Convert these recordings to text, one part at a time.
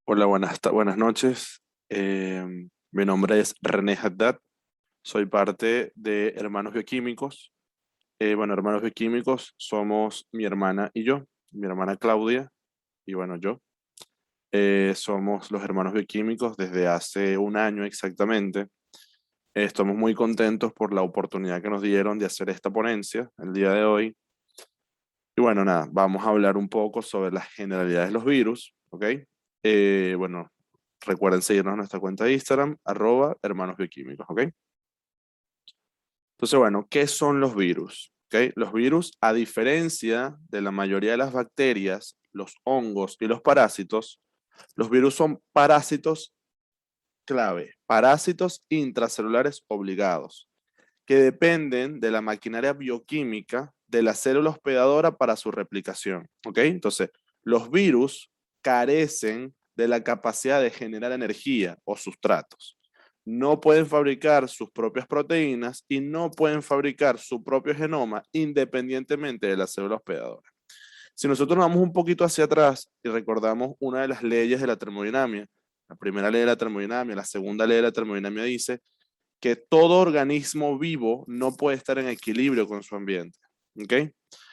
Hola, buenas noches. Mi nombre es René Haddad. Soy parte de Hermanos Bioquímicos. Bueno, Hermanos Bioquímicos somos mi hermana y yo, mi hermana Claudia y bueno, yo. Somos los Hermanos Bioquímicos desde hace un año exactamente. Estamos muy contentos por la oportunidad que nos dieron de hacer esta ponencia el día de hoy. Y bueno, nada, vamos a hablar un poco sobre las generalidades de los virus, ¿ok? Bueno, recuerden seguirnos en nuestra cuenta de Instagram, @hermanos bioquímicos, ¿ok? Entonces, bueno, ¿qué son los virus? ¿Ok? Los virus, a diferencia de la mayoría de las bacterias, los hongos y los parásitos, los virus son parásitos clave, parásitos intracelulares obligados, que dependen de la maquinaria bioquímica de la célula hospedadora para su replicación, ¿ok? Entonces, los virus carecen de la capacidad de generar energía o sustratos. No pueden fabricar sus propias proteínas y no pueden fabricar su propio genoma independientemente de la célula hospedadora. Si nosotros nos vamos un poquito hacia atrás y recordamos una de las leyes de la termodinámica, la primera ley de la termodinámica, la segunda ley de la termodinámica dice que todo organismo vivo no puede estar en equilibrio con su ambiente. ¿Ok?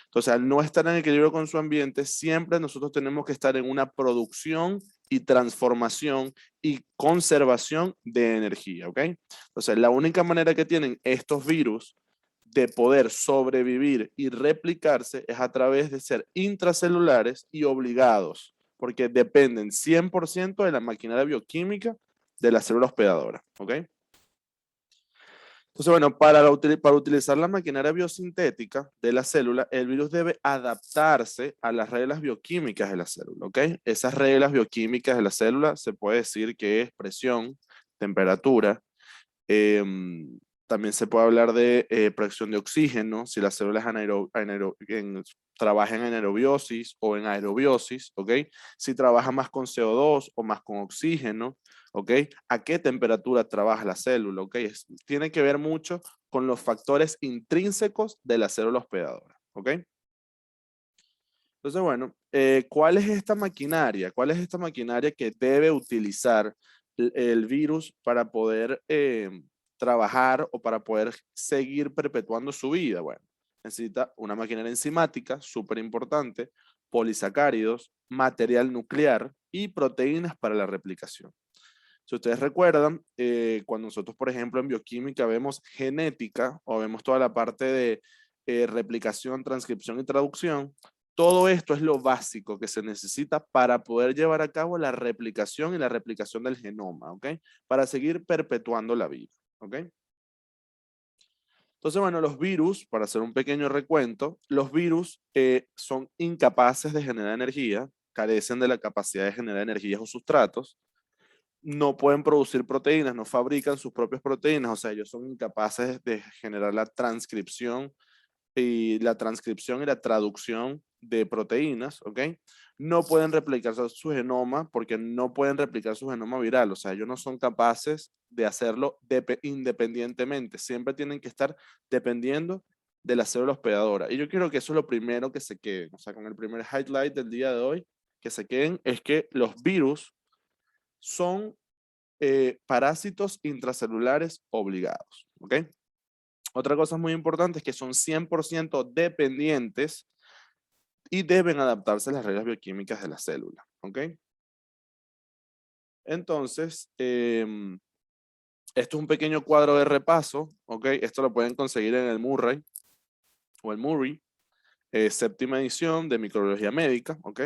Entonces, al no estar en equilibrio con su ambiente, siempre nosotros tenemos que estar en una producción y transformación y conservación de energía. ¿Ok? Entonces, la única manera que tienen estos virus de poder sobrevivir y replicarse es a través de ser intracelulares y obligados, porque dependen 100% de la maquinaria bioquímica de la célula hospedadora. ¿Ok? Entonces, bueno, para utilizar la maquinaria biosintética de la célula, el virus debe adaptarse a las reglas bioquímicas de la célula, ¿ok? Esas reglas bioquímicas de la célula se puede decir que es presión, temperatura, también se puede hablar de presión de oxígeno, si las células trabajan en anaerobiosis o en aerobiosis, ¿ok? Si trabaja más con CO2 o más con oxígeno, ¿ok? ¿A qué temperatura trabaja la célula? ¿Ok? Tiene que ver mucho con los factores intrínsecos de la célula hospedadora, ¿ok? Entonces, bueno, ¿cuál es esta maquinaria? ¿Cuál es esta maquinaria que debe utilizar el virus para poder trabajar o para poder seguir perpetuando su vida? Bueno, necesita una maquinaria enzimática, súper importante, polisacáridos, material nuclear y proteínas para la replicación. Si ustedes recuerdan, cuando nosotros, por ejemplo, en bioquímica vemos genética o vemos toda la parte de replicación, transcripción y traducción, todo esto es lo básico que se necesita para poder llevar a cabo la replicación y la replicación del genoma, ¿ok? Para seguir perpetuando la vida, ¿ok? Entonces, bueno, los virus, para hacer un pequeño recuento, los virus son incapaces de generar energía, carecen de la capacidad de generar energías o sustratos, no pueden producir proteínas, no fabrican sus propias proteínas, o sea, ellos son incapaces de generar la transcripción y la traducción de proteínas, ¿ok? No pueden replicar su genoma porque no pueden replicar su genoma viral, o sea, ellos no son capaces de hacerlo independientemente, siempre tienen que estar dependiendo de la célula hospedadora. Y yo quiero que eso es lo primero que se quede, o sea, con el primer highlight del día de hoy, que se queden, es que los virus son parásitos intracelulares obligados. ¿Ok? Otra cosa muy importante es que son 100% dependientes y deben adaptarse a las reglas bioquímicas de la célula. ¿Ok? Entonces, esto es un pequeño cuadro de repaso. ¿Ok? Esto lo pueden conseguir en el Murray o el Murray, séptima edición de microbiología médica. ¿Ok?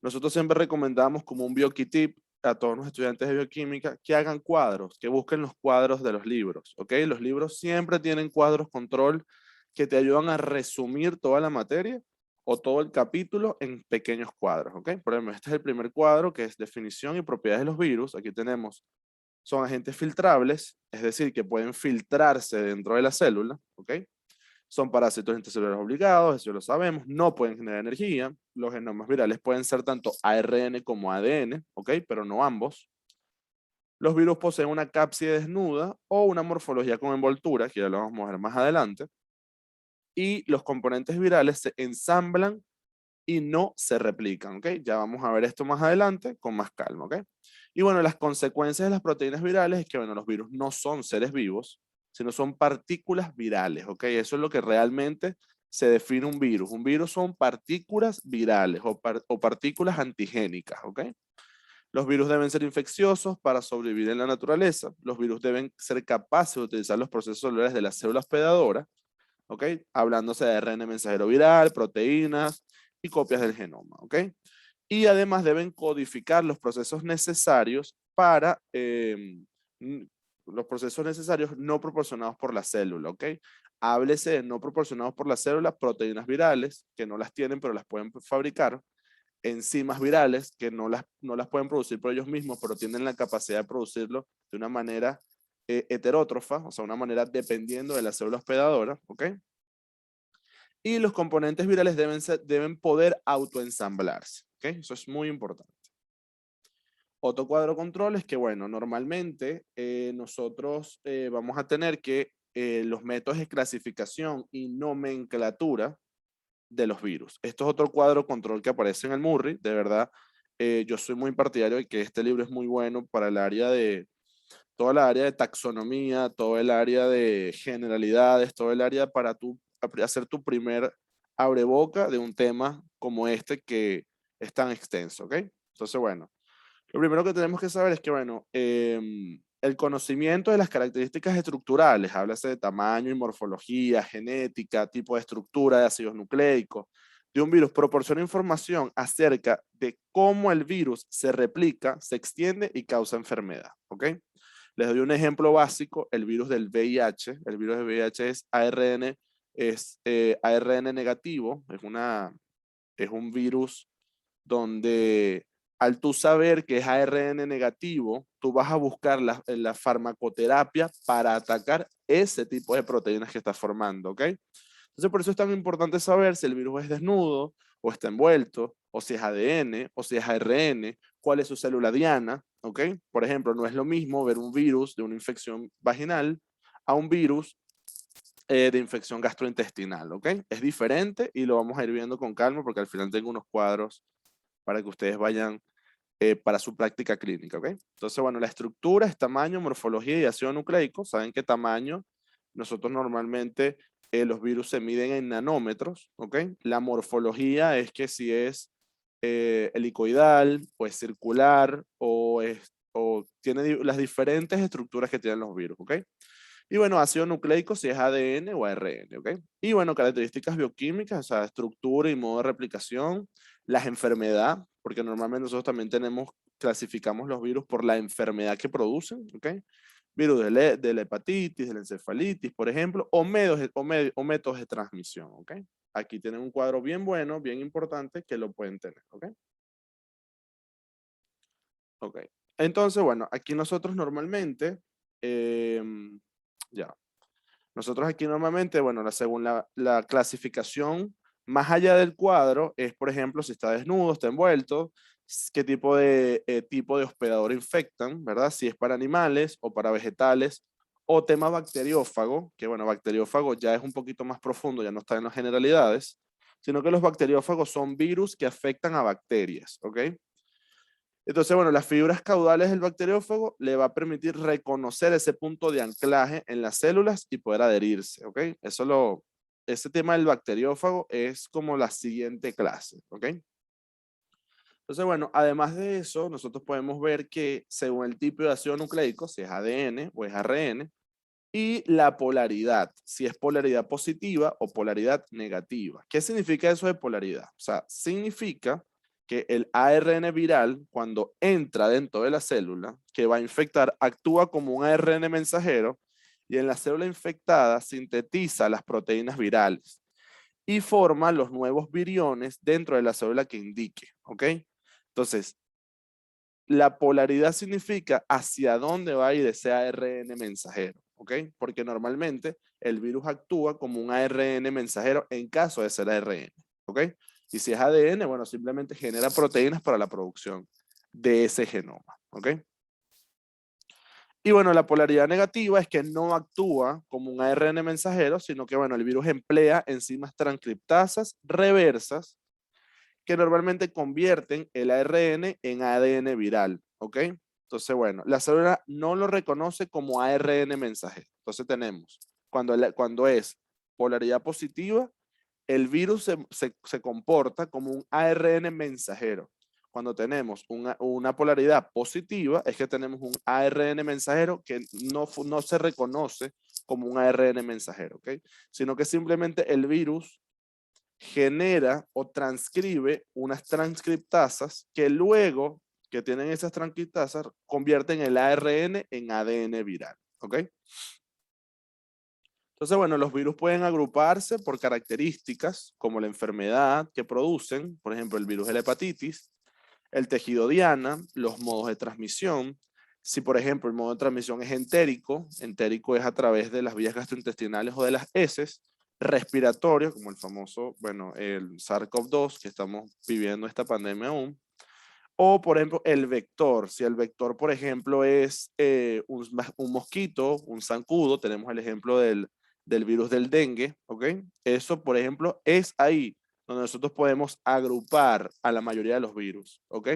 Nosotros siempre recomendamos como un BioKey-tip a todos los estudiantes de bioquímica que hagan cuadros, que busquen los cuadros de los libros, ¿ok? Los libros siempre tienen cuadros control que te ayudan a resumir toda la materia o todo el capítulo en pequeños cuadros, ¿ok? Por ejemplo, este es el primer cuadro que es definición y propiedades de los virus. Aquí tenemos, son agentes filtrables, es decir, que pueden filtrarse dentro de la célula, ¿ok? Son parásitos intracelulares obligados, eso lo sabemos, no pueden generar energía. Los genomas virales pueden ser tanto ARN como ADN, ¿ok? Pero no ambos. Los virus poseen una cápside desnuda o una morfología con envoltura, que ya lo vamos a ver más adelante. Y los componentes virales se ensamblan y no se replican, ¿ok? Ya vamos a ver esto más adelante con más calma, ¿ok? Y bueno, las consecuencias de las proteínas virales es que, bueno, los virus no son seres vivos, sino son partículas virales, ¿ok? Eso es lo que realmente se define un virus. Un virus son partículas virales o partículas antigénicas, ¿ok? Los virus deben ser infecciosos para sobrevivir en la naturaleza. Los virus deben ser capaces de utilizar los procesos celulares de las células hospedadoras, ¿ok? Hablándose de ARN mensajero viral, proteínas y copias del genoma, ¿ok? Y además deben codificar los procesos necesarios para los procesos necesarios no proporcionados por la célula, ¿ok? Háblese de no proporcionados por la célula, proteínas virales, que no las tienen pero las pueden fabricar, enzimas virales, que no las pueden producir por ellos mismos, pero tienen la capacidad de producirlo de una manera heterótrofa, o sea, una manera dependiendo de la célula hospedadora, ¿ok? Y los componentes virales deben poder autoensamblarse, ¿ok? Eso es muy importante. Otro cuadro control es que, bueno, normalmente nosotros vamos a tener que los métodos de clasificación y nomenclatura de los virus. Esto es otro cuadro control que aparece en el Murray. De verdad, yo soy muy partidario de que este libro es muy bueno para el área de, toda la área de taxonomía, todo el área de generalidades, todo el área para tú hacer tu primer abreboca de un tema como este que es tan extenso, ¿ok? Entonces, bueno, lo primero que tenemos que saber es que, bueno, el conocimiento de las características estructurales, háblase de tamaño y morfología, genética, tipo de estructura de ácidos nucleicos, de un virus, proporciona información acerca de cómo el virus se replica, se extiende y causa enfermedad, ¿ok? Les doy un ejemplo básico, el virus del VIH. El virus del VIH es ARN negativo, es un virus donde al tú saber que es ARN negativo, tú vas a buscar la farmacoterapia para atacar ese tipo de proteínas que está formando, ¿ok? Entonces por eso es tan importante saber si el virus es desnudo o está envuelto, o si es ADN, o si es ARN, cuál es su célula diana, ¿ok? Por ejemplo, no es lo mismo ver un virus de una infección vaginal a un virus de infección gastrointestinal, ¿ok? Es diferente y lo vamos a ir viendo con calma porque al final tengo unos cuadros para que ustedes vayan para su práctica clínica, ¿ok? Entonces, bueno, la estructura es tamaño, morfología y ácido nucleico. Saben qué tamaño, nosotros normalmente los virus se miden en nanómetros, ¿ok? La morfología es que si es helicoidal, o es circular, o tiene las diferentes estructuras que tienen los virus, ¿ok? Y bueno, ácido nucleico si es ADN o ARN, ¿ok? Y bueno, características bioquímicas, o sea, estructura y modo de replicación, las enfermedades, porque normalmente nosotros también clasificamos los virus por la enfermedad que producen, ¿ok? Virus de la hepatitis, de la encefalitis, por ejemplo, o métodos de transmisión, ¿ok? Aquí tienen un cuadro bien bueno, bien importante, que lo pueden tener, ¿ok? Ok. Entonces, bueno, aquí nosotros normalmente, ya, nosotros aquí normalmente, bueno, según la clasificación, más allá del cuadro, es, por ejemplo, si está desnudo, está envuelto, qué tipo de hospedador infectan, ¿verdad? Si es para animales o para vegetales, o tema bacteriófago, que bueno, bacteriófago ya es un poquito más profundo, ya no está en las generalidades, sino que los bacteriófagos son virus que afectan a bacterias, ¿ok? Entonces, bueno, las fibras caudales del bacteriófago le va a permitir reconocer ese punto de anclaje en las células y poder adherirse, ¿ok? Ese tema del bacteriófago es como la siguiente clase, ¿ok? Entonces, bueno, además de eso, nosotros podemos ver que según el tipo de ácido nucleico, si es ADN o es ARN, y la polaridad, si es polaridad positiva o polaridad negativa. ¿Qué significa eso de polaridad? O sea, significa que el ARN viral, cuando entra dentro de la célula que va a infectar, actúa como un ARN mensajero y en la célula infectada sintetiza las proteínas virales y forma los nuevos viriones dentro de la célula que indique, ¿ok? Entonces, la polaridad significa hacia dónde va a ir ese ARN mensajero, ¿ok? Porque normalmente el virus actúa como un ARN mensajero en caso de ser ARN, ¿ok? Y si es ADN, bueno, simplemente genera proteínas para la producción de ese genoma, ¿ok? Y bueno, la polaridad negativa es que no actúa como un ARN mensajero, sino que, bueno, el virus emplea enzimas transcriptasas reversas que normalmente convierten el ARN en ADN viral, ¿ok? Entonces, bueno, la célula no lo reconoce como ARN mensajero. Entonces tenemos, cuando es polaridad positiva, el virus se comporta como un ARN mensajero. Cuando tenemos una polaridad positiva, es que tenemos un ARN mensajero que no se reconoce como un ARN mensajero, ¿ok? Sino que simplemente el virus genera o transcribe unas transcriptasas que luego que tienen esas transcriptasas convierten el ARN en ADN viral, ¿ok? Entonces, bueno, los virus pueden agruparse por características como la enfermedad que producen, por ejemplo, el virus de la hepatitis, el tejido diana, los modos de transmisión. Si, por ejemplo, el modo de transmisión es entérico es a través de las vías gastrointestinales o de las heces, respiratorio, como el famoso, bueno, el SARS-CoV-2, que estamos viviendo esta pandemia aún, o, por ejemplo, el vector. Si el vector, por ejemplo, es un mosquito, un zancudo, tenemos el ejemplo del virus del dengue, ¿ok? Eso, por ejemplo, es ahí donde nosotros podemos agrupar a la mayoría de los virus, ¿ok?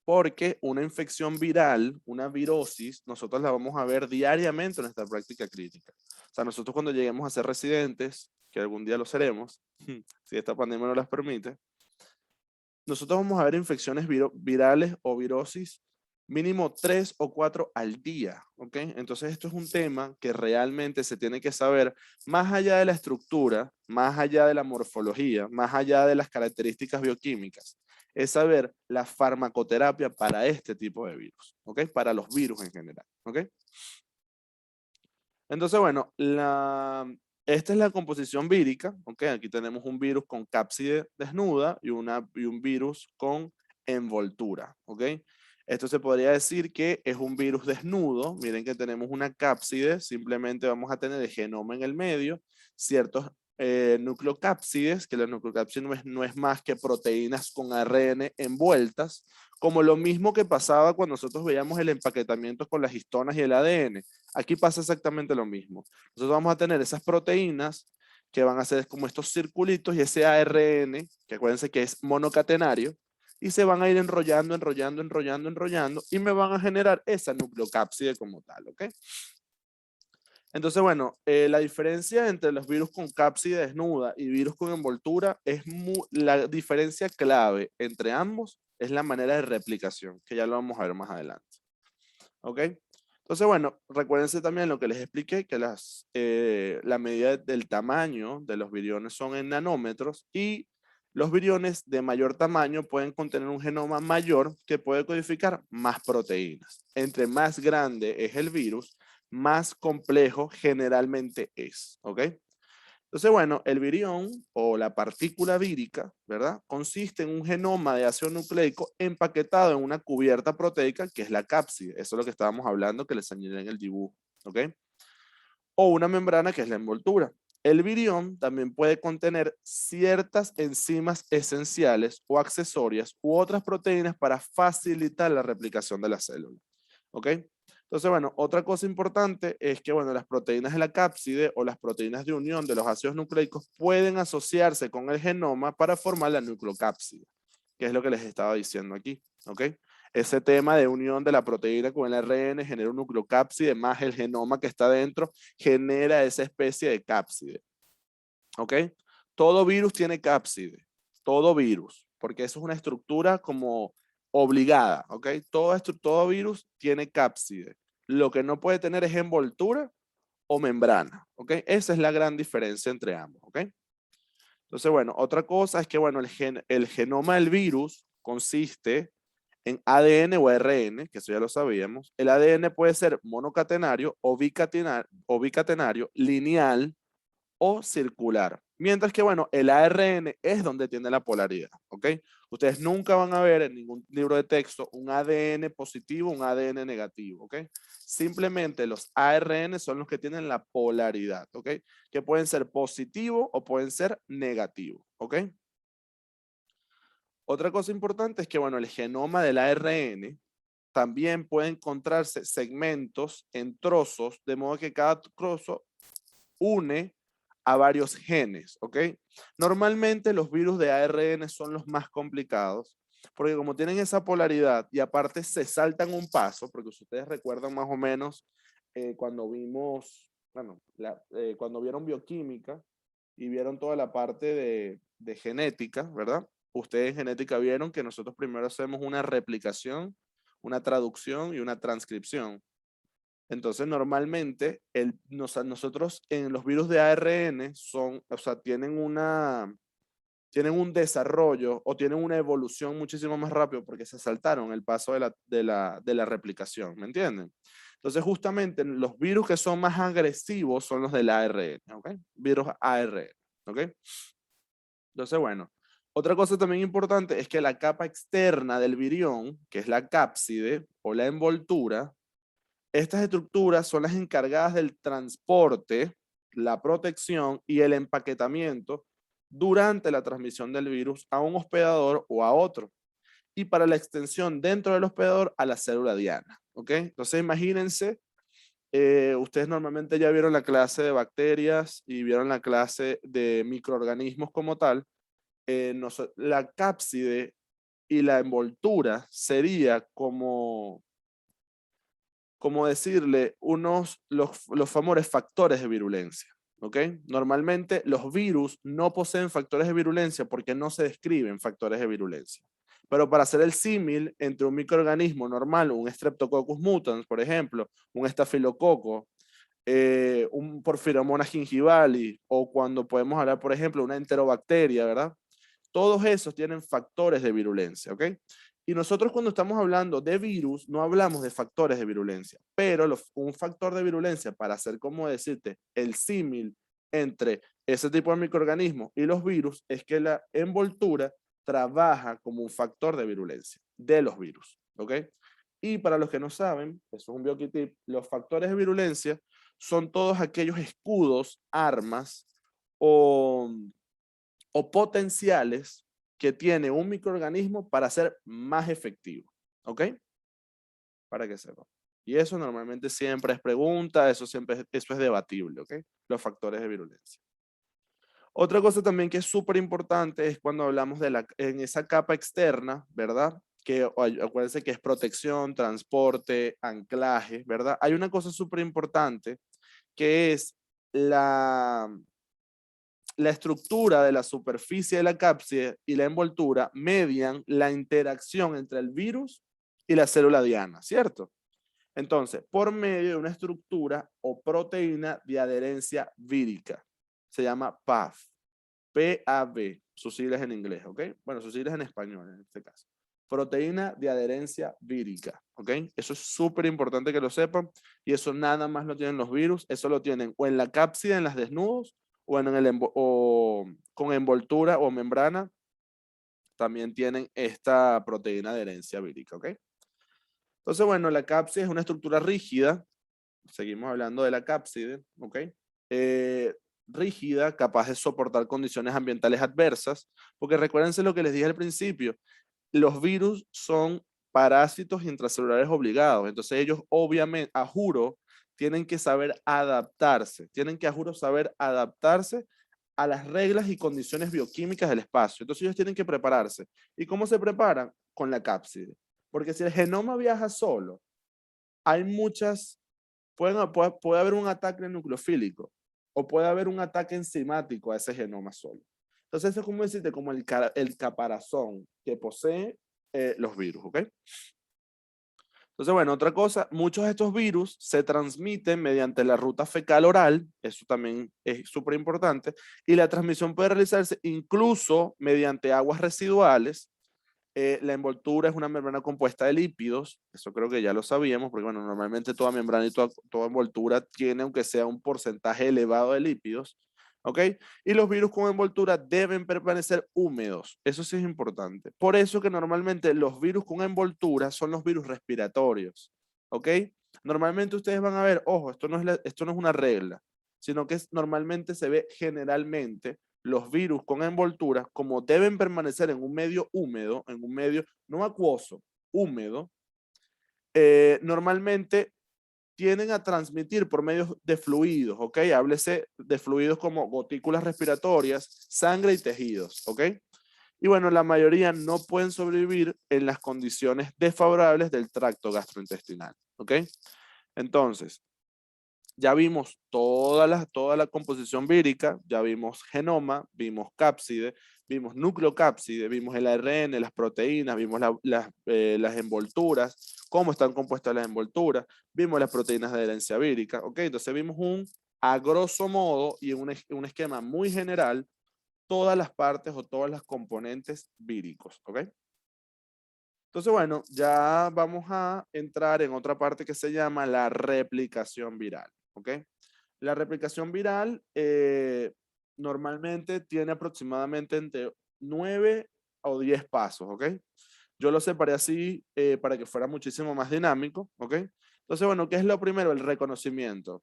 Porque una infección viral, una virosis, nosotros la vamos a ver diariamente en nuestra práctica clínica. O sea, nosotros cuando lleguemos a ser residentes, que algún día lo seremos, si esta pandemia no las permite, nosotros vamos a ver infecciones virales o virosis mínimo 3 o 4 al día, ¿ok? Entonces esto es un tema que realmente se tiene que saber más allá de la estructura, más allá de la morfología, más allá de las características bioquímicas, es saber la farmacoterapia para este tipo de virus, ¿ok? Para los virus en general, ¿ok? Entonces, bueno, esta es la composición vírica, ¿ok? Aquí tenemos un virus con cápside desnuda y un virus con envoltura, ¿ok? Esto se podría decir que es un virus desnudo. Miren que tenemos una cápside, simplemente vamos a tener el genoma en el medio, ciertos nucleocápsides, que la nucleocápside no es más que proteínas con ARN envueltas, como lo mismo que pasaba cuando nosotros veíamos el empaquetamiento con las histonas y el ADN. Aquí pasa exactamente lo mismo. Nosotros vamos a tener esas proteínas que van a ser como estos circulitos y ese ARN, que acuérdense que es monocatenario, y se van a ir enrollando, enrollando, enrollando, enrollando, y me van a generar esa nucleocápside como tal, ¿ok? Entonces, bueno, la diferencia entre los virus con cápside desnuda y virus con envoltura la diferencia clave entre ambos es la manera de replicación, que ya lo vamos a ver más adelante. ¿Ok? Entonces, bueno, recuérdense también lo que les expliqué, que la medida del tamaño de los viriones son en nanómetros y los viriones de mayor tamaño pueden contener un genoma mayor que puede codificar más proteínas. Entre más grande es el virus, más complejo generalmente es. ¿Ok? Entonces, bueno, el virión o la partícula vírica, ¿verdad? Consiste en un genoma de ácido nucleico empaquetado en una cubierta proteica que es la cápside. Eso es lo que estábamos hablando que les señalé en el dibujo, ¿ok? O una membrana que es la envoltura. El virión también puede contener ciertas enzimas esenciales o accesorias u otras proteínas para facilitar la replicación de la célula, ¿ok? Entonces, bueno, otra cosa importante es que, bueno, las proteínas de la cápside o las proteínas de unión de los ácidos nucleicos pueden asociarse con el genoma para formar la nucleocápside, que es lo que les estaba diciendo aquí, ¿ok? Ese tema de unión de la proteína con el ARN genera un nucleocápside más el genoma que está dentro genera esa especie de cápside, ¿ok? Todo virus tiene cápside, todo virus, porque eso es una estructura como obligada, ¿ok? Todo virus tiene cápside. Lo que no puede tener es envoltura o membrana, ¿ok? Esa es la gran diferencia entre ambos, ¿ok? Entonces, bueno, otra cosa es que, bueno, el genoma del virus consiste en ADN o ARN, que eso ya lo sabíamos. El ADN puede ser monocatenario o bicatenario, lineal o circular. Mientras que, bueno, el ARN es donde tiene la polaridad, ¿ok? Ustedes nunca van a ver en ningún libro de texto un ADN positivo, un ADN negativo, ¿ok? Simplemente los ARN son los que tienen la polaridad, ¿ok? Que pueden ser positivo o pueden ser negativo, ¿ok? Otra cosa importante es que, bueno, el genoma del ARN también puede encontrarse segmentos en trozos, de modo que cada trozo une a varios genes, ¿ok? Normalmente los virus de ARN son los más complicados, porque como tienen esa polaridad y aparte se saltan un paso, porque si ustedes recuerdan más o menos cuando vimos, bueno, cuando vieron bioquímica y vieron toda la parte de genética, ¿verdad? Ustedes en genética vieron que nosotros primero hacemos una replicación, una traducción y una transcripción. Entonces, normalmente, nosotros en los virus de ARN tienen un desarrollo o tienen una evolución muchísimo más rápido porque se saltaron el paso de la replicación, ¿me entienden? Entonces, justamente los virus que son más agresivos son los del ARN, ¿ok? Virus ARN, ¿ok? Entonces, bueno, otra cosa también importante es que la capa externa del virión, que es la cápside o la envoltura, estas estructuras son las encargadas del transporte, la protección y el empaquetamiento durante la transmisión del virus a un hospedador o a otro. Y para la extensión dentro del hospedador a la célula diana. ¿Ok? Entonces imagínense, ustedes normalmente ya vieron la clase de bacterias y vieron la clase de microorganismos como tal. La cápside y la envoltura sería como decirle, los famosos factores de virulencia. ¿Ok? Normalmente los virus no poseen factores de virulencia porque no se describen factores de virulencia. Pero para hacer el símil entre un microorganismo normal, un Streptococcus mutans, por ejemplo, un estafilococo, un Porphyromonas gingivalis, o cuando podemos hablar, por ejemplo, una enterobacteria, ¿verdad? Todos esos tienen factores de virulencia, ¿ok? Y nosotros cuando estamos hablando de virus, no hablamos de factores de virulencia, pero un factor de virulencia, para hacer, como decirte, el símil entre ese tipo de microorganismos y los virus, es que la envoltura trabaja como un factor de virulencia de los virus, ¿ok? Y para los que no saben, eso es un bioquitip, los factores de virulencia son todos aquellos escudos, armas o potenciales que tiene un microorganismo para ser más efectivo. ¿Ok? Para que sepan. Y eso normalmente siempre es pregunta, eso es debatible, ¿ok? Los factores de virulencia. Otra cosa también que es súper importante es cuando hablamos en esa capa externa, ¿verdad? Que acuérdense que es protección, transporte, anclaje, ¿verdad? Hay una cosa súper importante que es la estructura de la superficie de la cápside y la envoltura median la interacción entre el virus y la célula diana, ¿cierto? Entonces, por medio de una estructura o proteína de adherencia vírica. Se llama PAV. PAV, sus siglas en inglés, ¿ok? Bueno, sus siglas en español en este caso. Proteína de adherencia vírica, ¿ok? Eso es súper importante que lo sepan y eso nada más lo tienen los virus, eso lo tienen o en la cápside, en las desnudos, o con envoltura o membrana, también tienen esta proteína de adherencia vírica, ¿ok? Entonces, bueno, la cápside es una estructura rígida, seguimos hablando de la cápside, ¿ok? Rígida, capaz de soportar condiciones ambientales adversas, porque recuérdense lo que les dije al principio, los virus son parásitos intracelulares obligados, entonces ellos obviamente, a juro, tienen que saber adaptarse, tienen que a juro saber adaptarse a las reglas y condiciones bioquímicas del espacio. Entonces ellos tienen que prepararse. ¿Y cómo se preparan? Con la cápside. Porque si el genoma viaja solo, hay muchas, puede haber un ataque nucleofílico o puede haber un ataque enzimático a ese genoma solo. Entonces eso es como decirte, como el caparazón que posee los virus, ¿ok? Entonces, bueno, otra cosa, muchos de estos virus se transmiten mediante la ruta fecal oral, eso también es súper importante, y la transmisión puede realizarse incluso mediante aguas residuales. La envoltura es una membrana compuesta de lípidos, eso creo que ya lo sabíamos, porque bueno, normalmente toda membrana y toda envoltura tiene, aunque sea un porcentaje elevado de lípidos, ¿ok? Y los virus con envoltura deben permanecer húmedos, eso sí es importante. Por eso que normalmente los virus con envoltura son los virus respiratorios, ¿ok? Normalmente ustedes van a ver, ojo, esto no es una regla, sino que normalmente se ve generalmente los virus con envoltura, como deben permanecer en un medio húmedo, en un medio no acuoso, húmedo, normalmente tienden a transmitir por medio de fluidos, ¿ok? Háblese de fluidos como gotículas respiratorias, sangre y tejidos, ¿ok? Y bueno, la mayoría no pueden sobrevivir en las condiciones desfavorables del tracto gastrointestinal, ¿ok? Entonces, ya vimos toda la composición vírica, ya vimos genoma, vimos cápside, vimos nucleocápside, vimos el ARN, las proteínas, vimos las envolturas, cómo están compuestas las envolturas, vimos las proteínas de herencia vírica, ¿ok? Entonces vimos a grosso modo y un esquema muy general, todas las partes o todas las componentes víricos, ¿ok? Entonces, bueno, ya vamos a entrar en otra parte que se llama la replicación viral, ¿ok? La replicación viral normalmente tiene aproximadamente entre 9 o 10 pasos, ¿ok? Yo lo separé así para que fuera muchísimo más dinámico, ¿ok? Entonces, bueno, ¿qué es lo primero? El reconocimiento.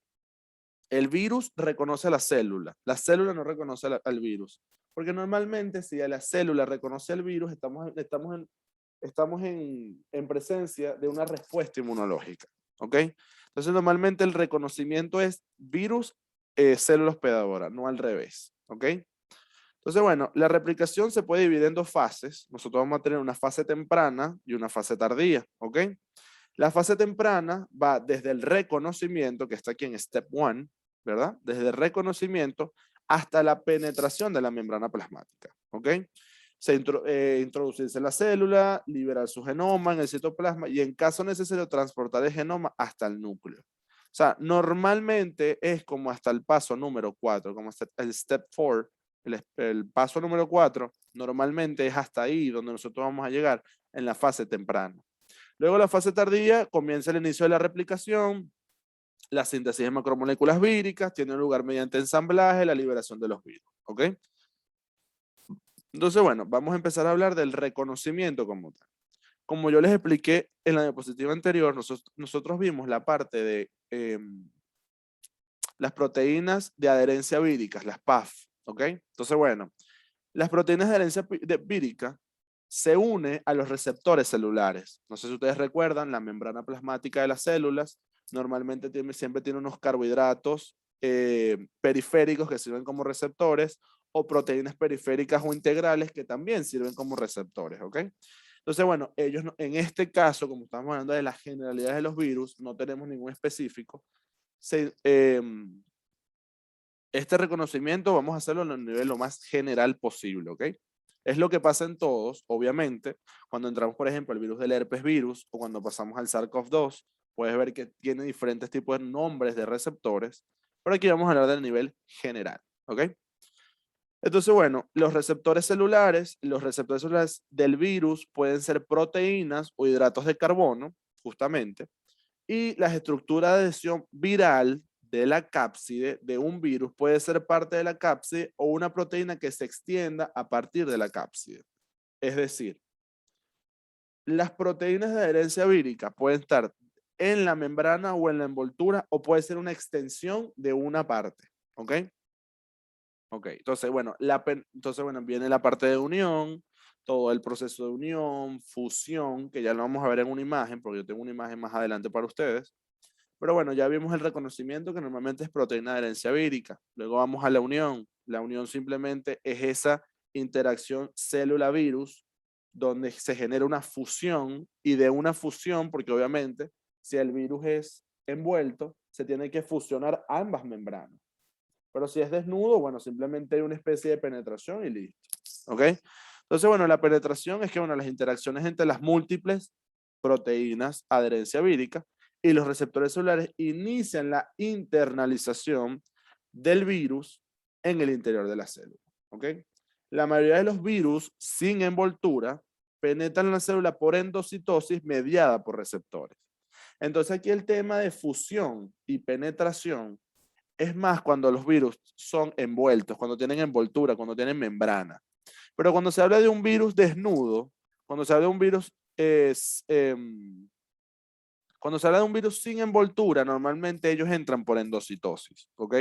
El virus reconoce a la célula no reconoce al virus. Porque normalmente si a la célula reconoce al virus, estamos en presencia de una respuesta inmunológica, ¿ok? Entonces normalmente el reconocimiento es virus, célula hospedadora, no al revés, ¿ok? Entonces, bueno, la replicación se puede dividir en dos fases. Nosotros vamos a tener una fase temprana y una fase tardía, ¿ok? La fase temprana va desde el reconocimiento, que está aquí en step 1, ¿verdad? Desde el reconocimiento hasta la penetración de la membrana plasmática, ¿ok? Introducirse la célula, liberar su genoma en el citoplasma y en caso necesario transportar el genoma hasta el núcleo. O sea, normalmente es como hasta el paso número 4, como hasta el step 4, el paso número 4, normalmente es hasta ahí donde nosotros vamos a llegar en la fase temprana. Luego la fase tardía comienza el inicio de la replicación, la síntesis de macromoléculas víricas, tiene lugar mediante ensamblaje, la liberación de los virus, ¿ok? Entonces, bueno, vamos a empezar a hablar del reconocimiento como tal. Como yo les expliqué en la diapositiva anterior, nosotros vimos la parte de las proteínas de adherencia víricas, las PAF, ¿ok? Entonces, bueno, las proteínas de adherencia vírica se une a los receptores celulares. No sé si ustedes recuerdan, la membrana plasmática de las células normalmente siempre tiene unos carbohidratos periféricos que sirven como receptores o proteínas periféricas o integrales que también sirven como receptores, ¿ok? Entonces, bueno, ellos en este caso, como estamos hablando de las generalidades de los virus, no tenemos ningún específico. Este reconocimiento vamos a hacerlo en el nivel lo más general posible, ¿ok? Es lo que pasa en todos, obviamente. Cuando entramos, por ejemplo, al virus del herpes virus o cuando pasamos al SARS-CoV-2, puedes ver que tiene diferentes tipos de nombres de receptores, pero aquí vamos a hablar del nivel general, ¿ok? Entonces, bueno, los receptores celulares del virus pueden ser proteínas o hidratos de carbono, justamente, y la estructura de adhesión viral de la cápside de un virus puede ser parte de la cápside o una proteína que se extienda a partir de la cápside. Es decir, las proteínas de adherencia vírica pueden estar en la membrana o en la envoltura o puede ser una extensión de una parte. ¿Ok? Ok, entonces bueno, viene la parte de unión, todo el proceso de unión, fusión, que ya lo vamos a ver en una imagen, porque yo tengo una imagen más adelante para ustedes. Pero bueno, ya vimos el reconocimiento que normalmente es proteína de herencia vírica. Luego vamos a la unión. La unión simplemente es esa interacción célula-virus donde se genera una fusión y de una fusión, porque obviamente si el virus es envuelto, se tiene que fusionar ambas membranas. Pero si es desnudo, bueno, simplemente hay una especie de penetración y listo. ¿Ok? Entonces, bueno, la penetración es que, bueno, las interacciones entre las múltiples proteínas, adherencia vírica, y los receptores celulares inician la internalización del virus en el interior de la célula. ¿Ok? La mayoría de los virus sin envoltura penetran la célula por endocitosis mediada por receptores. Entonces aquí el tema de fusión y penetración es más cuando los virus son envueltos, cuando tienen envoltura, cuando tienen membrana. Pero cuando se habla de un virus desnudo, cuando se habla de un virus cuando se habla de un virus sin envoltura, normalmente ellos entran por endocitosis, ¿ok?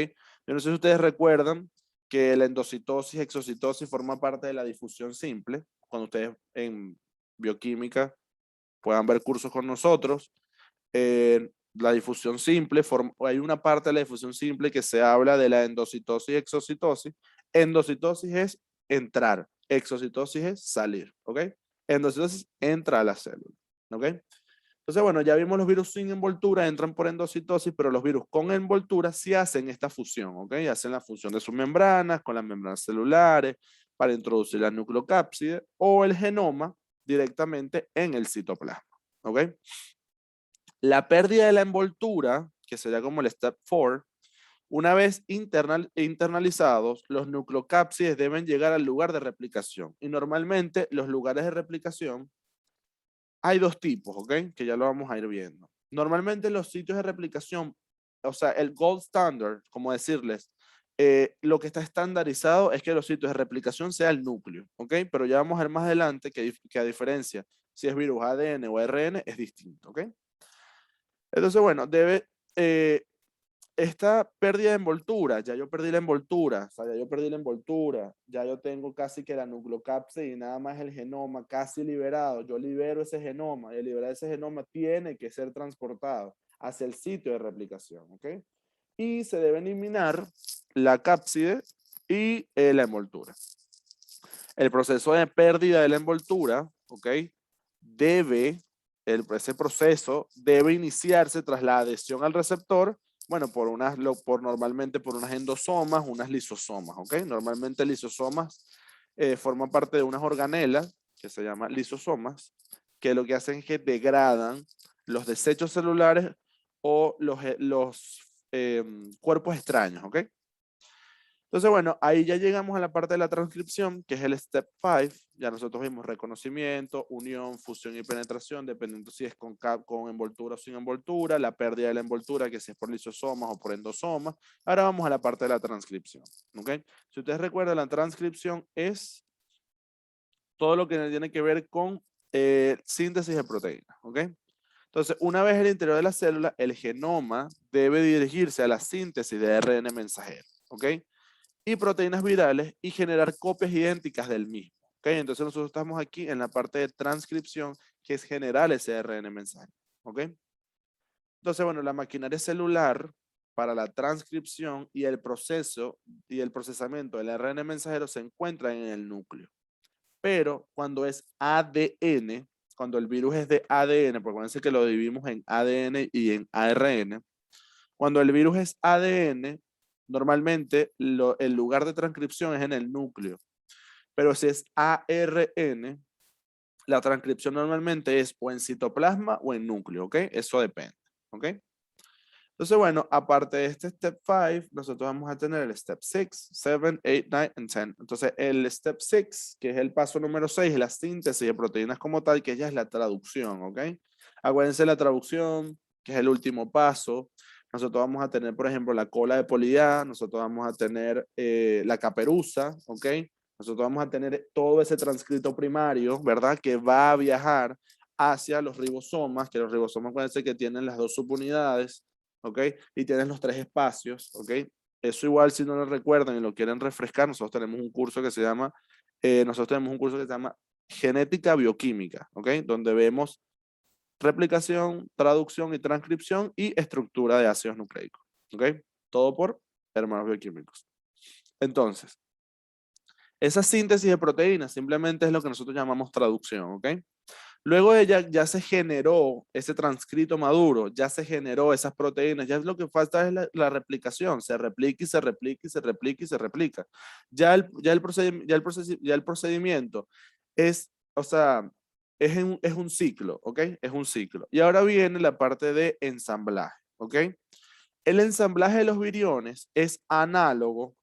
Yo no sé si ustedes recuerdan que la endocitosis, exocitosis forma parte de la difusión simple. Cuando ustedes en bioquímica puedan ver cursos con nosotros, la difusión simple, hay una parte de la difusión simple que se habla de la endocitosis y exocitosis. Endocitosis es entrar, exocitosis es salir, ¿ok? Endocitosis entra a la célula, ¿ok? Entonces, bueno, ya vimos los virus sin envoltura, entran por endocitosis, pero los virus con envoltura sí hacen esta fusión, ¿ok? Hacen la fusión de sus membranas con las membranas celulares para introducir la nucleocápside o el genoma directamente en el citoplasma, ¿ok? La pérdida de la envoltura, que sería como el step 4, una vez internalizados, los nucleocápsides deben llegar al lugar de replicación. Y normalmente los lugares de replicación hay dos tipos, ¿ok? Que ya lo vamos a ir viendo. Normalmente los sitios de replicación, o sea, el gold standard, como decirles, lo que está estandarizado es que los sitios de replicación sea el núcleo, ¿ok? Pero ya vamos a ver más adelante que a diferencia si es virus ADN o ARN es distinto, ¿ok? Entonces, bueno, esta pérdida de envoltura, ya yo perdí la envoltura, o sea, ya yo perdí la envoltura, ya yo tengo casi que la nucleocápside y nada más el genoma casi liberado, yo libero ese genoma y al liberar ese genoma tiene que ser transportado hacia el sitio de replicación, ¿ok? Y se debe eliminar la cápside y la envoltura. El proceso de pérdida de la envoltura, ¿ok? Ese proceso debe iniciarse tras la adhesión al receptor, bueno, normalmente por unas endosomas, unas lisosomas, ¿ok? Normalmente lisosomas forman parte de unas organelas que se llaman lisosomas, que lo que hacen es que degradan los desechos celulares o los cuerpos extraños, ¿ok? Entonces, bueno, ahí ya llegamos a la parte de la transcripción, que es el step 5. Ya nosotros vimos reconocimiento, unión, fusión y penetración, dependiendo si es con envoltura o sin envoltura, la pérdida de la envoltura, que si es por lisosomas o por endosomas. Ahora vamos a la parte de la transcripción, ¿ok? Si ustedes recuerdan, la transcripción es todo lo que tiene que ver con síntesis de proteínas, ¿ok? Entonces, una vez en el interior de la célula, el genoma debe dirigirse a la síntesis de ARN mensajero, ¿ok? Y proteínas virales y generar copias idénticas del mismo. ¿Okay? Entonces nosotros estamos aquí en la parte de transcripción, que es generar ese ARN mensaje. ¿Ok? Entonces, bueno, la maquinaria celular para la transcripción y el proceso y el procesamiento del ARN mensajero se encuentra en el núcleo. Pero cuando es ADN, cuando el virus es de ADN, porque acuérdense que lo dividimos en ADN y en ARN, cuando el virus es ADN, normalmente el lugar de transcripción es en el núcleo. Pero si es ARN, la transcripción normalmente es o en citoplasma o en núcleo, ¿ok? Eso depende, ¿ok? Entonces, bueno, aparte de este step 5, nosotros vamos a tener el step 6, 7, 8, 9 y 10. Entonces, el step 6, que es el paso número 6, es la síntesis de proteínas como tal, que ya es la traducción, ¿ok? Acuérdense la traducción, que es el último paso. Nosotros vamos a tener, por ejemplo, la cola de Polly-A, nosotros vamos a tener la caperuza, ¿ok? Nosotros vamos a tener todo ese transcrito primario, ¿verdad? Que va a viajar hacia los ribosomas, que los ribosomas pueden ser que tienen las dos subunidades, ¿ok? Y tienes los tres espacios, ¿ok? Eso igual si no lo recuerdan y lo quieren refrescar, nosotros tenemos un curso que se llama, genética bioquímica, ¿ok? Donde vemos replicación, traducción y transcripción y estructura de ácidos nucleicos, ¿ok? Todo por hermanos bioquímicos. Entonces, esa síntesis de proteínas simplemente es lo que nosotros llamamos traducción, ¿ok? Luego de ya se generó ese transcrito maduro, ya se generó esas proteínas, ya lo que falta es la replicación, se replica y se replica y se replica y se replica. Ya el procedimiento es, o sea, es un ciclo, ¿ok? Es un ciclo. Y ahora viene la parte de ensamblaje, ¿ok? El ensamblaje de los viriones es análogo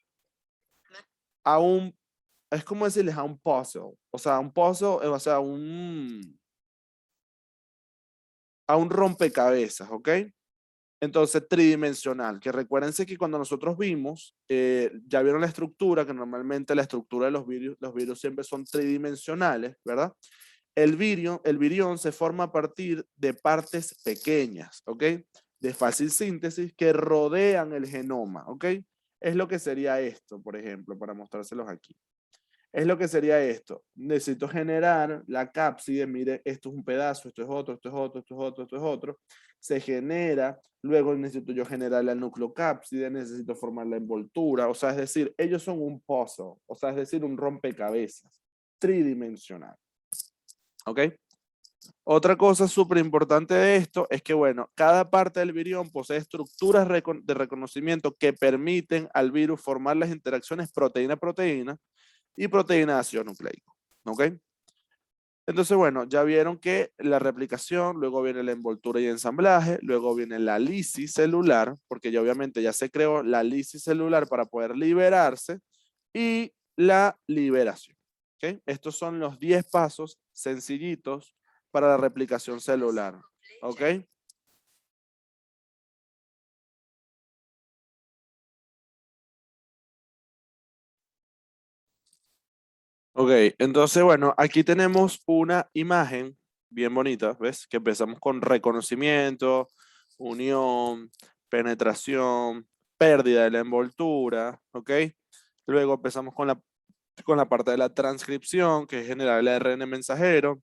a es como decirles a un puzzle, o sea, un puzzle, o sea, a un rompecabezas, ¿ok? Entonces, tridimensional, que recuérdense que cuando nosotros vimos, ya vieron la estructura, que normalmente la estructura de los virus siempre son tridimensionales, ¿verdad? El virión se forma a partir de partes pequeñas, ¿ok? De fácil síntesis que rodean el genoma, ¿ok? Es lo que sería esto, por ejemplo, para mostrárselos aquí. Es lo que sería esto. Necesito generar la cápside. Mire, esto es un pedazo, esto es otro, esto es otro, esto es otro, esto es otro. se genera, luego necesito yo generar la nucleocápside, necesito formar la envoltura, o sea, es decir, ellos son un puzzle, o sea, es decir, un rompecabezas tridimensional. ¿Ok? Otra cosa súper importante de esto es que, bueno, cada parte del virión posee estructuras de reconocimiento que permiten al virus formar las interacciones proteína-proteína y proteína-ácido nucleico. ¿Ok? Entonces, bueno, ya vieron que la replicación, luego viene la envoltura y ensamblaje, luego viene la lisis celular, porque ya obviamente ya se creó la lisis celular para poder liberarse, y la liberación. ¿Okay? Estos son los 10 pasos sencillitos para la replicación celular. ¿Ok? Ok, entonces, bueno, aquí tenemos una imagen bien bonita, ¿ves? Que empezamos con reconocimiento, unión, penetración, pérdida de la envoltura, ¿ok? Luego empezamos con la parte de la transcripción, que es generar el ARN mensajero.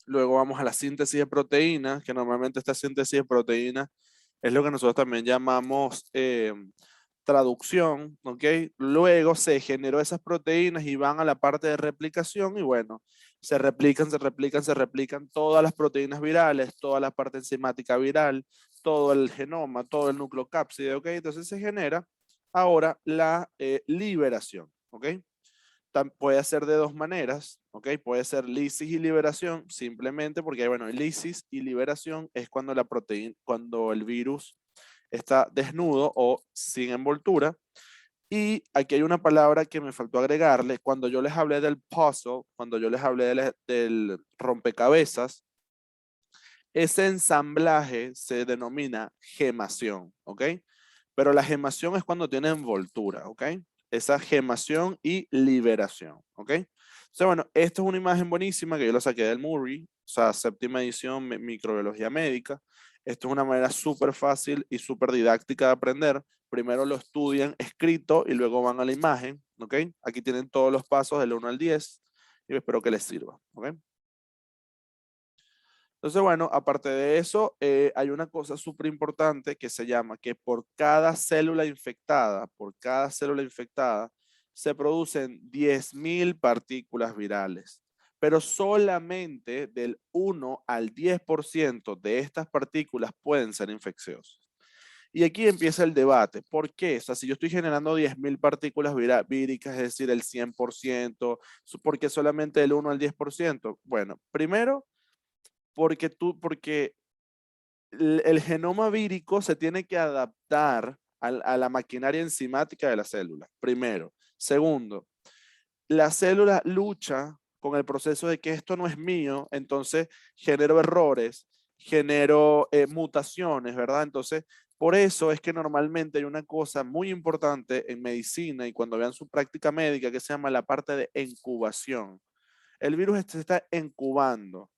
Luego vamos a la síntesis de proteínas, que normalmente esta síntesis de proteínas es lo que nosotros también llamamos traducción, ¿ok? Luego se generó esas proteínas y van a la parte de replicación y bueno, se replican todas las proteínas virales, toda la parte enzimática viral, todo el genoma, todo el nucleocápside, ¿ok? Entonces se genera ahora la liberación, ¿ok? Puede ser de dos maneras, ¿ok? Puede ser lisis y liberación, simplemente porque, bueno, lisis y liberación es cuando la proteína, cuando el virus está desnudo o sin envoltura. Y aquí hay una palabra que me faltó agregarle. Cuando yo les hablé del puzzle, cuando yo les hablé del rompecabezas, ese ensamblaje se denomina gemación, ¿ok? Pero la gemación es cuando tiene envoltura, ¿ok? Esa gemación y liberación, ¿ok? Entonces, bueno, esta es una imagen buenísima que yo la saqué del Murray, o sea, séptima edición, microbiología médica. Esto es una manera súper fácil y súper didáctica de aprender. Primero lo estudian escrito y luego van a la imagen, ¿ok? Aquí tienen todos los pasos del 1 al 10 y espero que les sirva, ¿ok? Entonces, bueno, aparte de eso, hay una cosa súper importante que se llama que por cada célula infectada, se producen 10.000 partículas virales, pero solamente del 1 al 10% de estas partículas pueden ser infecciosas. Y aquí empieza el debate. ¿Por qué? O sea, si yo estoy generando 10.000 partículas víricas, es decir, el 100%, ¿por qué solamente del 1 al 10%? Bueno, primero porque el genoma vírico se tiene que adaptar a la maquinaria enzimática de la célula, primero. Segundo, la célula lucha con el proceso de que esto no es mío, entonces genero errores, genero mutaciones, ¿verdad? Entonces, por eso es que normalmente hay una cosa muy importante en medicina y cuando vean su práctica médica que se llama la parte de incubación. El virus se está incubando.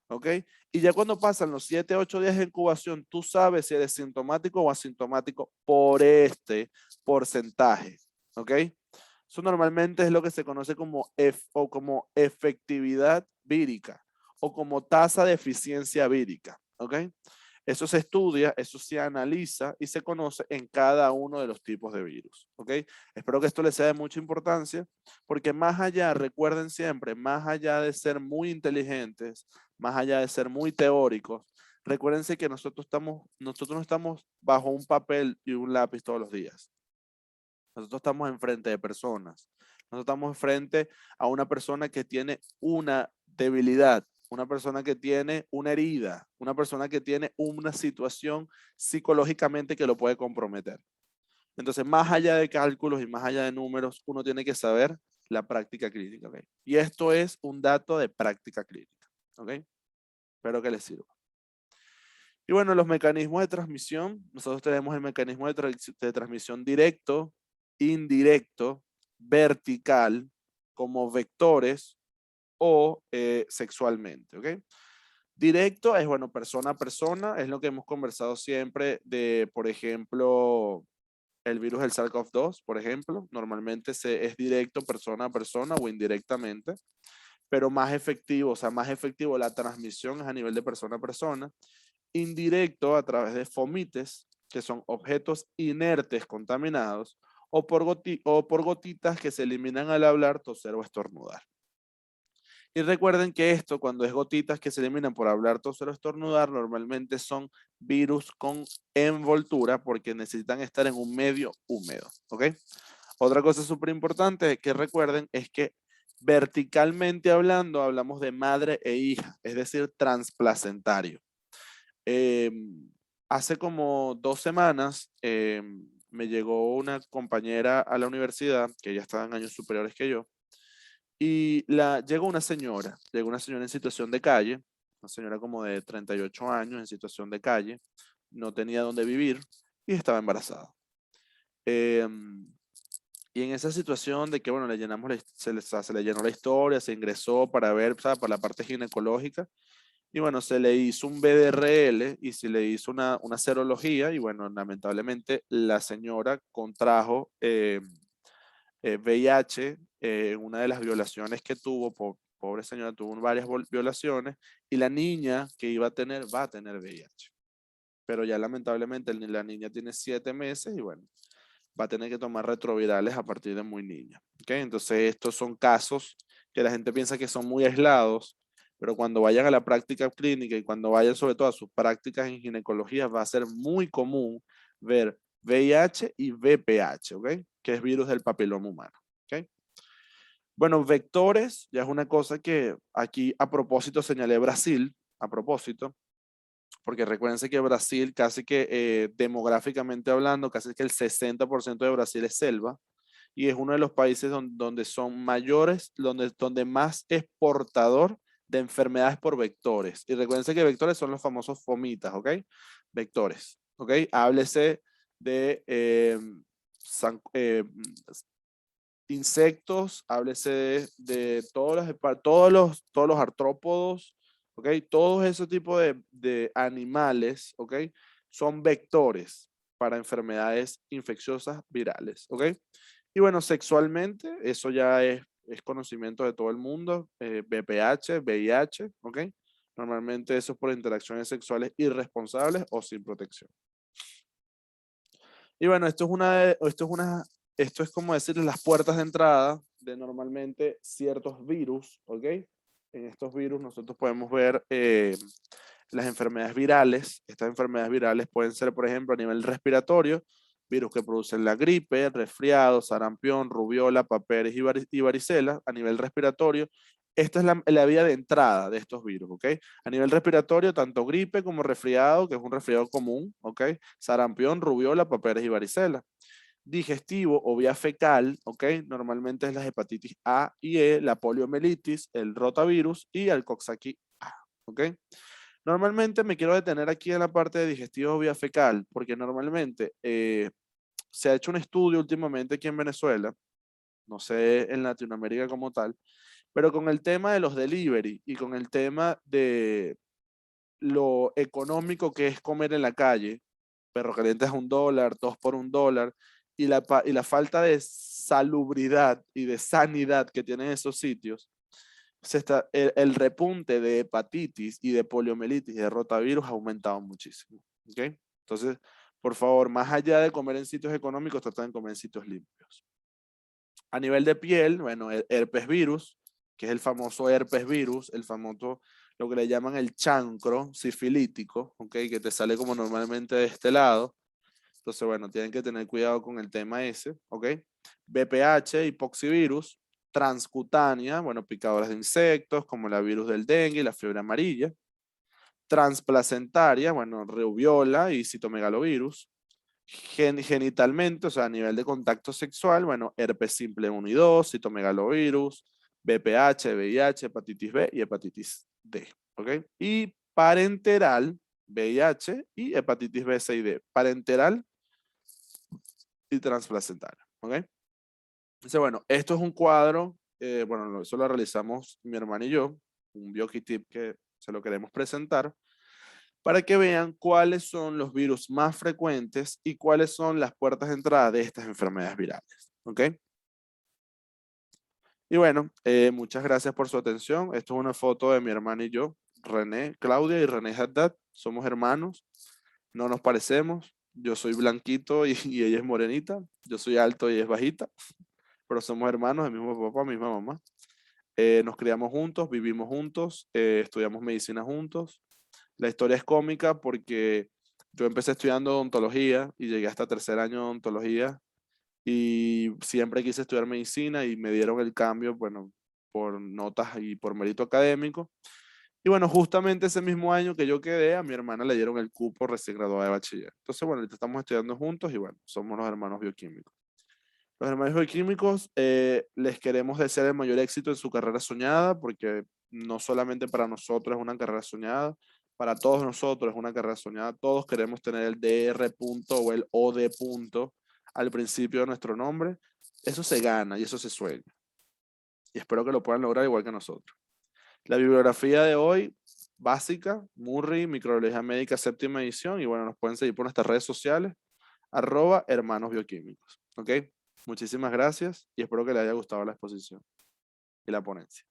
¿Ok? Y ya cuando pasan los 7, 8 días de incubación, tú sabes si eres sintomático o asintomático por este porcentaje. ¿Ok? Eso normalmente es lo que se conoce como, o como efectividad vírica o como tasa de eficiencia vírica. ¿Ok? Eso se estudia, eso se analiza y se conoce en cada uno de los tipos de virus. ¿Ok? Espero que esto les sea de mucha importancia porque más allá, recuerden siempre, más allá de ser muy inteligentes, más allá de ser muy teóricos, recuérdense que nosotros no estamos bajo un papel y un lápiz todos los días. Nosotros estamos enfrente de personas. Nosotros estamos frente a una persona que tiene una debilidad, una persona que tiene una herida, una persona que tiene una situación psicológicamente que lo puede comprometer. Entonces, más allá de cálculos y más allá de números, uno tiene que saber la práctica clínica. ¿Okay? Y esto es un dato de práctica clínica. ¿Okay? Espero que les sirva. Y bueno, los mecanismos de transmisión, nosotros tenemos el mecanismo de transmisión directo, indirecto, vertical, como vectores o sexualmente. ¿Ok? Directo es, bueno, persona a persona, es lo que hemos conversado siempre de, por ejemplo, el virus del SARS-CoV-2, por ejemplo, normalmente es directo persona a persona o indirectamente, pero más efectivo, o sea, más efectivo la transmisión es a nivel de persona a persona. indirecto a través de fomites, que son objetos inertes contaminados, o por gotitas que se eliminan al hablar, toser o estornudar. Y recuerden que esto, cuando es gotitas que se eliminan por hablar, toser o estornudar, normalmente son virus con envoltura porque necesitan estar en un medio húmedo, ¿ok? Otra cosa súper importante que recuerden es que verticalmente hablando, hablamos de madre e hija, es decir, transplacentario. Hace como 2 semanas me llegó una compañera a la universidad, que ya estaba en años superiores que yo, y llegó una señora en situación de calle, una señora como de 38 años en situación de calle, no tenía dónde vivir y estaba embarazada. Y en esa situación de que, bueno, le llenamos se le llenó la historia, se ingresó para ver, ¿sabes? Para la parte ginecológica, y bueno, se le hizo un BDRL y se le hizo una serología, y bueno, lamentablemente la señora contrajo VIH en una de las violaciones que tuvo, pobre señora, tuvo varias violaciones, y la niña que iba a tener, va a tener VIH. Pero ya lamentablemente la niña tiene 7 meses y bueno, va a tener que tomar retrovirales a partir de muy niña. ¿Okay? Entonces, estos son casos que la gente piensa que son muy aislados, pero cuando vayan a la práctica clínica y cuando vayan sobre todo a sus prácticas en ginecología, va a ser muy común ver VIH y VPH, ¿ok? Que es virus del papiloma humano. ¿Ok? Bueno, vectores, ya es una cosa que aquí a propósito señalé Brasil, a propósito, porque recuérdense que Brasil casi que demográficamente hablando, casi que el 60% de Brasil es selva y es uno de los países donde son mayores, donde más es portador de enfermedades por vectores. Y recuérdense que vectores son los famosos fomitas, ¿ok? Vectores, ¿ok? Háblese de insectos, háblese de todos los artrópodos, ¿ok? Todos esos tipos de animales, ¿ok? Son vectores para enfermedades infecciosas virales, ¿ok? Y bueno, sexualmente, eso ya es conocimiento de todo el mundo, VPH, VIH, ¿ok? Normalmente eso es por interacciones sexuales irresponsables o sin protección. Y bueno, esto es como decirles las puertas de entrada de normalmente ciertos virus, ¿ok? En estos virus nosotros podemos ver las enfermedades virales. Estas enfermedades virales pueden ser, por ejemplo, a nivel respiratorio, virus que producen la gripe, resfriado, sarampión, rubiola, papeles y varicela a nivel respiratorio. Esta es la vía de entrada de estos virus, ¿ok? A nivel respiratorio, tanto gripe como resfriado, que es un resfriado común, ¿ok? Sarampión, rubiola, papeles y varicela. Digestivo o vía fecal, ¿ok? Normalmente es la hepatitis A y E, la poliomielitis, el rotavirus y el Coxsackie A, ¿ok? Normalmente me quiero detener aquí en la parte de digestivo o vía fecal, porque normalmente se ha hecho un estudio últimamente aquí en Venezuela, no sé en Latinoamérica como tal, pero con el tema de los delivery y con el tema de lo económico que es comer en la calle, perro caliente es $1, 2 por $1, y la falta de salubridad y de sanidad que tienen esos sitios, el repunte de hepatitis y de poliomielitis y de rotavirus ha aumentado muchísimo. ¿Okay? Entonces, por favor, más allá de comer en sitios económicos, traten de comer en sitios limpios. A nivel de piel, bueno, el herpes virus, que es el famoso herpes virus, el famoso, lo que le llaman el chancro sifilítico, ¿okay? Que te sale como normalmente de este lado. Entonces, bueno, tienen que tener cuidado con el tema ese, ¿ok? VPH, hipoxivirus, transcutánea, bueno, picadoras de insectos, como la virus del dengue y la fiebre amarilla. Transplacentaria, bueno, rubiola y citomegalovirus. Genitalmente, o sea, a nivel de contacto sexual, bueno, herpes simple 1 y 2, citomegalovirus, VPH, VIH, hepatitis B y hepatitis D, ¿ok? Y parenteral, VIH y hepatitis B, C y D. Parenteral y transplacentaria, ¿ok? Entonces, bueno, esto es un cuadro, bueno, eso lo realizamos mi hermano y yo, un BioKit que se lo queremos presentar, para que vean cuáles son los virus más frecuentes y cuáles son las puertas de entrada de estas enfermedades virales, ¿ok? Y bueno, muchas gracias por su atención. Esto es una foto de mi hermano y yo René, Claudia y René Haddad, somos hermanos, no nos parecemos. Yo soy blanquito y ella es morenita. Yo soy alto y ella es bajita, pero somos hermanos, el mismo papá, misma mamá. Nos criamos juntos, vivimos juntos, estudiamos medicina juntos. La historia es cómica porque yo empecé estudiando odontología y llegué hasta tercer año de odontología y siempre quise estudiar medicina y me dieron el cambio, bueno, por notas y por mérito académico. Y bueno, justamente ese mismo año que yo quedé, a mi hermana le dieron el cupo recién graduada de bachiller. Entonces, bueno, ahorita estamos estudiando juntos y bueno, somos los hermanos bioquímicos. Los hermanos bioquímicos les queremos desear el mayor éxito en su carrera soñada, porque no solamente para nosotros es una carrera soñada, para todos nosotros es una carrera soñada. Todos queremos tener el DR punto o el OD punto al principio de nuestro nombre. Eso se gana y eso se sueña. Y espero que lo puedan lograr igual que nosotros. La bibliografía de hoy, básica, Murray, Microbiología Médica, séptima edición. Y bueno, nos pueden seguir por nuestras redes sociales, @hermanos bioquímicos. ¿Ok? Muchísimas gracias y espero que les haya gustado la exposición y la ponencia.